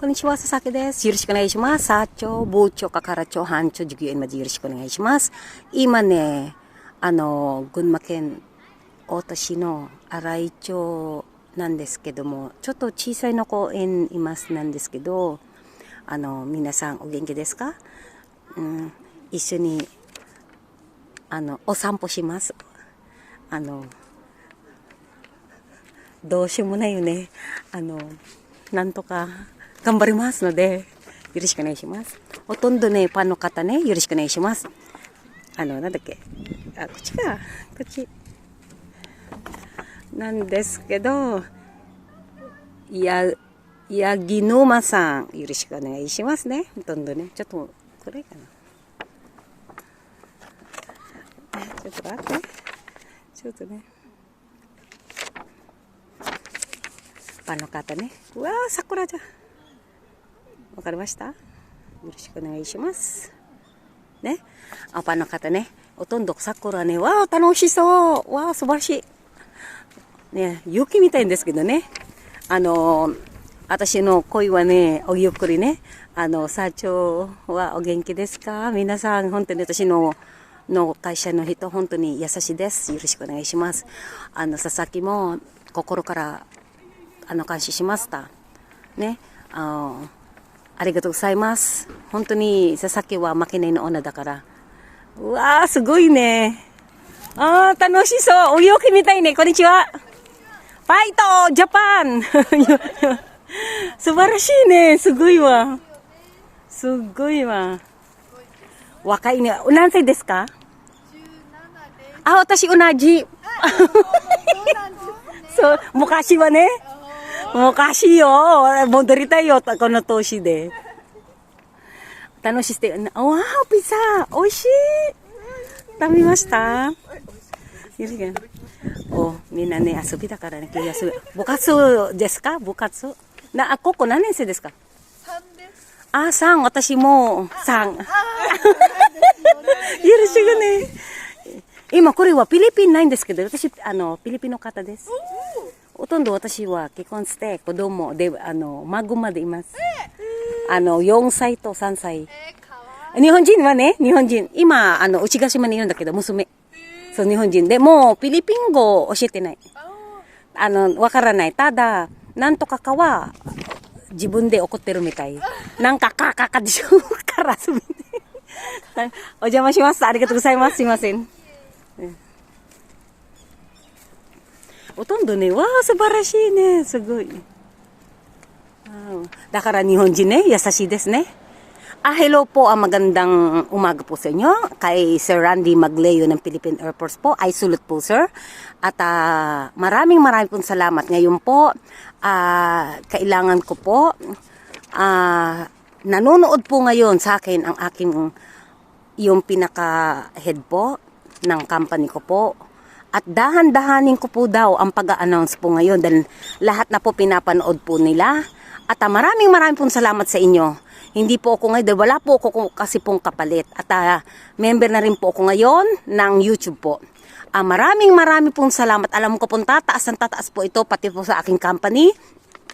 こんにちは、佐々木です。よろしくお願いします。社長、部長、係長、班長、従業員までよろしくお願いします。今ね、群馬県太田市の新井町なんですけども、ちょっと小さいの公園いますなんですけど、皆さんお元気ですか？一緒に、お散歩します。どうしようもないよね。なんとか頑張りますので、よろしくお願いします。ほとんどね、ファンの方ね、よろしくお願いします。なんだっけ。こっちか。こっち。なんですけど、八木沼さん、よろしくお願いしますね。ほとんどね。ちょっと、これかな。ちょっと待って。ちょっとね。ファンの方ね。うわー、桜じゃ。わかりました？よろしくお願いします。ね。ファンの方ね。ほとんど桜ね。わー、楽しそう。わー、素晴らしい。ね、雪みたいんですけどね。私の声はね、おゆっくりね。社長はお元気ですか？皆さん、本当に私の会社の人、本当に優しいです。よろしくお願いします。佐々木も心から、感謝しました。ね。ありがとうございます。本当に佐々木は負けないの女だから。うわー、すごいね。楽しそう。お陽気みたいね。こんにちは。ファイトジャパン素晴らしいね。すごいわ。すごいわ。若いね。何歳ですか？私同じ。そう、昔はね。昔よ。戻りたいよ。この年で。楽しして。わー、ピザ。美味しい。食べました？みんなね、遊びだからね、今日遊び。部活ですか？部活。ここ何年生ですか？3です。3。私も3。よろしくね。今これはフィリピンないんですけど、私、フィリピンの方です。ほとんど私は結婚して子供で、孫までいます。4歳と3歳。日本人はね、日本人。今、内ヶ島にいるんだけど、娘。そう、日本人で。もう、フィリピン語を教えてない。わからない。ただ、なんとかかは、自分で怒ってるみたい。なんかでしょから遊びで。お邪魔します。ありがとうございます。すいません。ほとんどね、わー、素晴らしいね。すごい。だから日本人ね、優しいですね。Hello po, magandang umaga po sa inyo. Kay Sir Randy Magleo ng Philippine Air Force po. Ay sulit po, sir. At maraming pong salamat. Ngayon po, kailangan ko po, nanonood po ngayon sa akin ang aking, yung pinaka-head po ng company ko po. At dahan-dahanin ko po daw ang pag-a-announce po ngayon dahil lahat na po pinapanood po nila. At maraming pong salamat sa inyo. Hindi po ako ngayon, wala po ako kasi pong kapalit. At member na rin po ako ngayon ng YouTube po. Maraming pong salamat. Alam ko pong tataas po ito pati po sa aking company.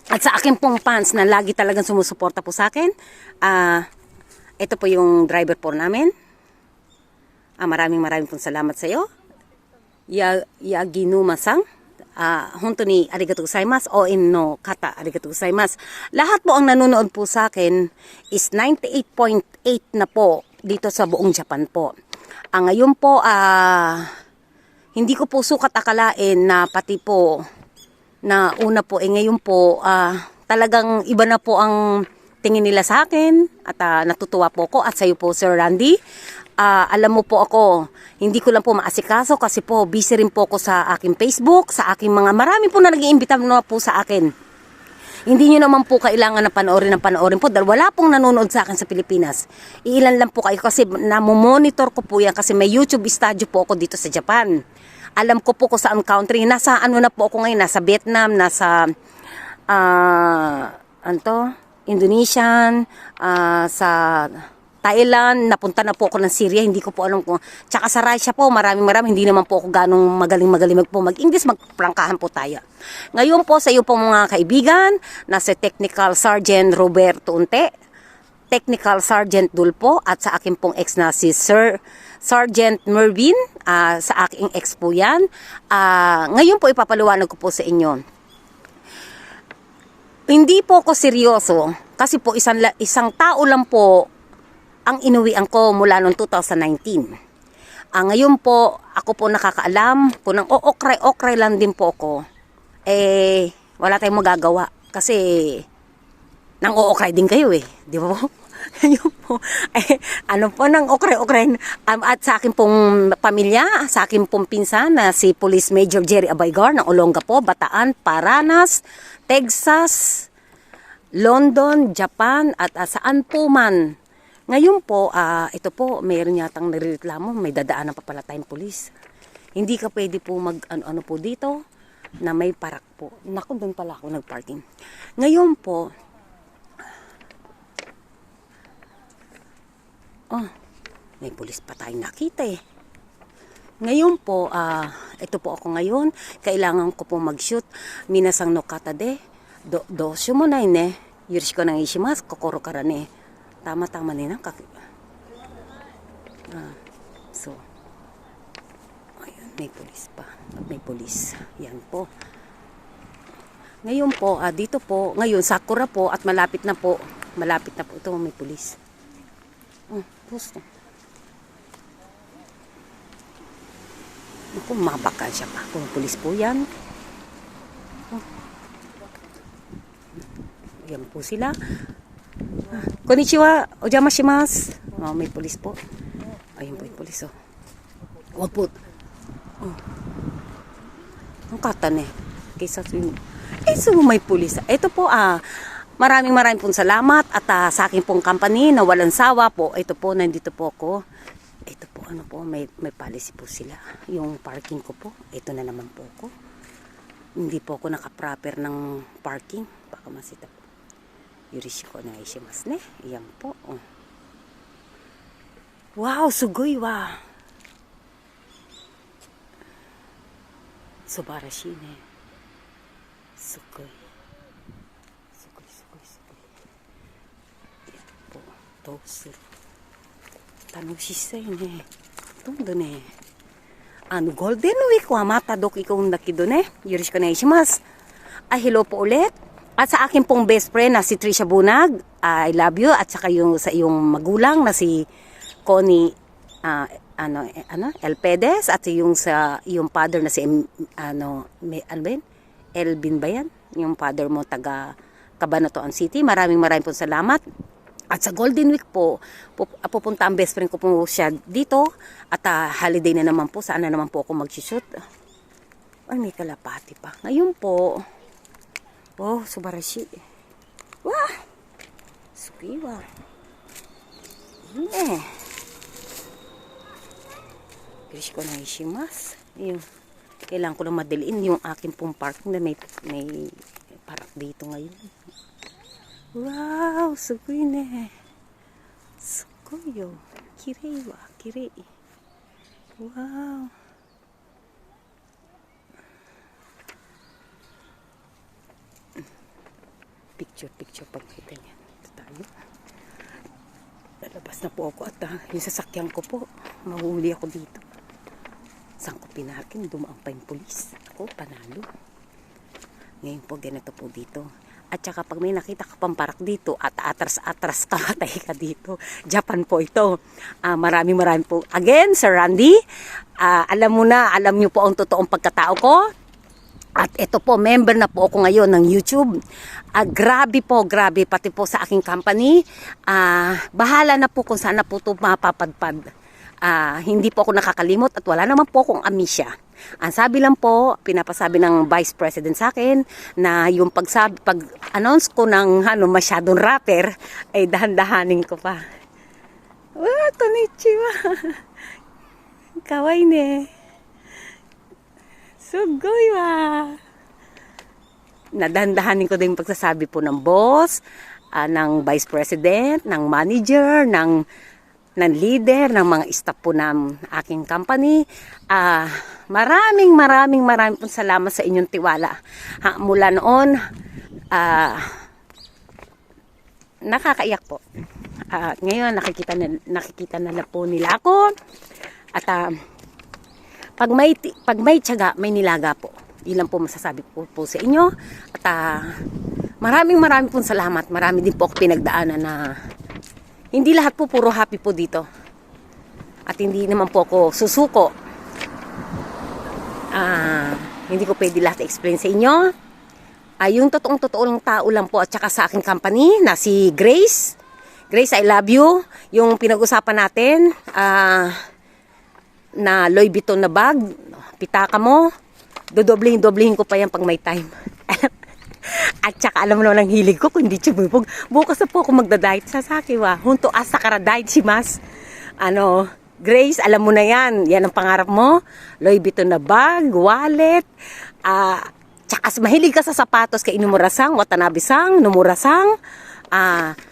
At sa aking pong fans na lagi talagang sumusuporta po sa akin. Ito po yung driver po namin. Maraming pong salamat sa iyo. Yaginuma-san. 本当にありがとうございます。応援の方、ありがとうございます。lahat po ang nanonood po sa akin is 98.8 na po dito sa buong Japan po. Ngayon po, hindi ko po sukat akalain na pati po na una po, ngayon po, talagang iba na po ang tingin nila sa akin at natutuwa po ako at sa iyo po, Sir Randy. Alam mo po ako, hindi ko lang po maasikaso kasi po busy rin po ako sa aking Facebook, sa aking marami po na nag-iimbita na po sa akin. Hindi nyo naman po kailangan na panoorin po dahil wala pong nanonood sa akin sa Pilipinas. Iilan lang po kayo kasi namomonitor ko po yan kasi may YouTube studio po ako dito sa Japan. Alam ko po kung saan country, nasa na po ako ngayon, nasa Vietnam, nasa Indonesian, sa Thailand, napunta na po ako ng Syria, hindi ko po alam kung, tsaka sa Russia po, marami, hindi naman po ako ganong magaling mag-English, magprangkahan po tayo. Ngayon po sa iyo po mga kaibigan, nasa Technical Sergeant Roberto Unte, Technical Sergeant Dulpo, at sa akin pong ex na si Sir Sergeant Mervin, sa aking ex po yan. Ngayon po ipapaliwanag ko po sa inyo. Hindi po ako seryoso, kasi po isang tao lang po ang inuwian ko mula noong 2019. Ngayon po, ako po nakakaalam, kung nang okray lang din po ako, wala tayong magagawa. Kasi, nang okray din kayo di ba po? Ngayon po, ano po nang okray at sa akin pong pamilya, sa akin pong pinsan na si Police Major Jerry Abaygar ng Olonga po, Bataan, Paranas, Texas, London, Japan, at saan po man. Ngayon po, ito po, mayroon yatang narireklamo, may dadaanan pa pala tayong pulis. Hindi ka pwede po ano po dito, na may parak po. Naku, doon pala ako nagparking. Ngayon po, may pulis pa tayong nakita Ngayon po, ito po ako ngayon, kailangan ko po mag-shoot. Minasang no kata de, dosyo mo na yorishiko nang ishimasu, kokoro kara tama-tama nila. So, ayun, may pulis pa. May pulis. Yan po. Ngayon po, dito po, ngayon, Sakura po, at malapit na po. Ito, may pulis. Gusto. Naku, mabakal siya pa. Kung pulis po yan. Yan po sila. Konnichiwa, ojama shimasu. May pulis po. Ayun po yung pulis Wag po. Ang katan Kaysa so may pulis. Ito po maraming pong salamat at sa akin pong company na walang sawa po. Ito po, nandito po ako. Ito po, may policy po sila. Yung parking ko po. Ito na naman po ako. Hindi po ako naka-proper ng parking. Baka masita po. Yorishiko na ishimasu Iyan po. Wow, sugoi wa. Subarashi Sugoi. Iyan po. Dousuru. Tanoshisai Tondo Golden Week wa mata doki ko ndakido Yorishiko na ishimasu. Hello po ulit. At sa akin pong best friend na si Trisha Bunag, I love you. At saka sa iyong magulang na si Connie Elpedes. At yung father na si Elvin ba yan? Yung father mo taga Cabanatuan City. Maraming po salamat. At sa Golden Week po, pupunta ang best friend ko po siya dito. At holiday na naman po. Saan na naman po ako mag-shoot. Ay, may kalapati pa. Ngayon po, subarashi. Wah! Sukiwa. Yorishiko na ishimasu. Kailangan ko lang madaliin yung aking pong parking na may parak dito ngayon. Wow! Sugoi Sugoi yo. Kirei wa. Kirei. Wow! Picture pagkita niya. Ito tayo. Lalabas na po ako at yung sasakyan ko po, mahuli ako dito. Saan ko pinarking? Dumaan pa yung pulis. Ako, panalo. Ngayon po, ganito po dito. At saka pag may nakita ka pang parak dito at atras ka, matay ka dito. Japan po ito. Maraming po. Again, Sir Randy, alam niyo po ang totoong pagkatao ko. At ito po, member na po ako ngayon ng YouTube. Grabe, pati po sa aking company. Bahala na po kung saan na po ito mapapadpad. Hindi po ako nakakalimot at wala naman po akong amnesia. Ang sabi lang po, pinapasabi ng Vice President sa akin na yung pag-announce ko ng masyadong rapper, ay dahan-dahanin ko pa. Konnichiwa. Kawaii Sugoi wa. Nadandahanin ko din yung pagsasabi po ng boss, ng vice president, ng manager, ng ng leader, ng mga staff po ng aking company. Maraming pong salamat sa inyong tiwala. Mula noon, nakakaiyak po. Ngayon, nakikita na po nila ako. At pag may tiyaga, may nilaga po. Yun lang po masasabi po sa inyo. At maraming pong salamat. Marami din po ako pinagdaanan na hindi lahat po puro happy po dito. At hindi naman po ako susuko. Hindi ko pwede lahat explain sa inyo. Yung totoong tao lang po at saka sa aking company na si Grace. Grace, I love you. Yung pinag-usapan natin na Louis Vuitton na bag, pitaka mo, dodoblehin ko pa yan pag may time. At saka alam mo naman ang hilig ko, kung hindi chumubog. Bukas na po ako magda-diet sa sakiwa. Hunto asa kara diet si Mas. Grace, alam mo na yan. Yan ang pangarap mo. Louis Vuitton na bag, wallet. Tsaka mahilig ka sa sapatos kay Inumurasang, Watanabe-sang, Nomura-sang.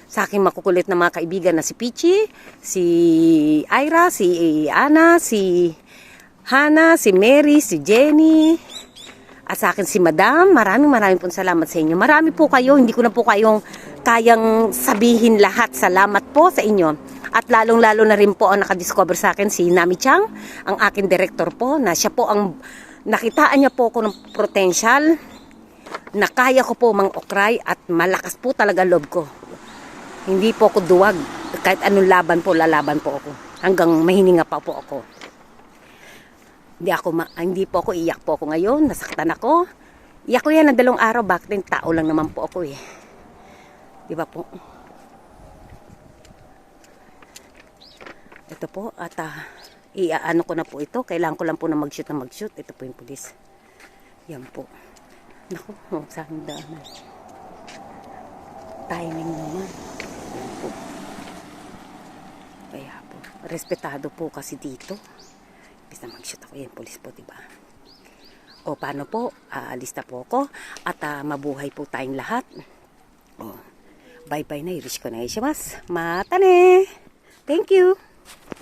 Sa aking makukulit na mga kaibigan na si Pichi, si Ira, si Ana, si Hana, si Mary, si Jenny, at sa akin si Madam. Maraming pong salamat sa inyo. Marami po kayo, hindi ko na po kayong kayang sabihin lahat. Salamat po sa inyo. At lalong-lalo na rin po ang nakadiscover sa akin si Nami Chang, ang aking director po, na siya po ang nakitaan niya po ako ng potential na kaya ko po mang-ukray at malakas po talaga loob ko. Hindi po ako duwag. Kahit anong laban po, lalaban po ako. Hanggang mahininga pa po ako. Hindi po ako iyak po ako ngayon. Nasaktan ako. Iyak ko yan ng 2 araw. Bakit din? Tao lang naman po ako eh. Di ba po? Ito po. At iaano ko na po ito. Kailangan ko lang po na mag-shoot. Ito po yung pulis. Yan po. Naku, sa aking daanan. Timing naman. Yan po. Kaya po. Respetado po kasi dito. Bis na mag-shoot ako. Yan, pulis po, diba? O, paano po? Aalis na po ako. At mabuhay po tayong lahat. O, bye-bye na. Irish ko na ishimasu. Mata ne! Thank you!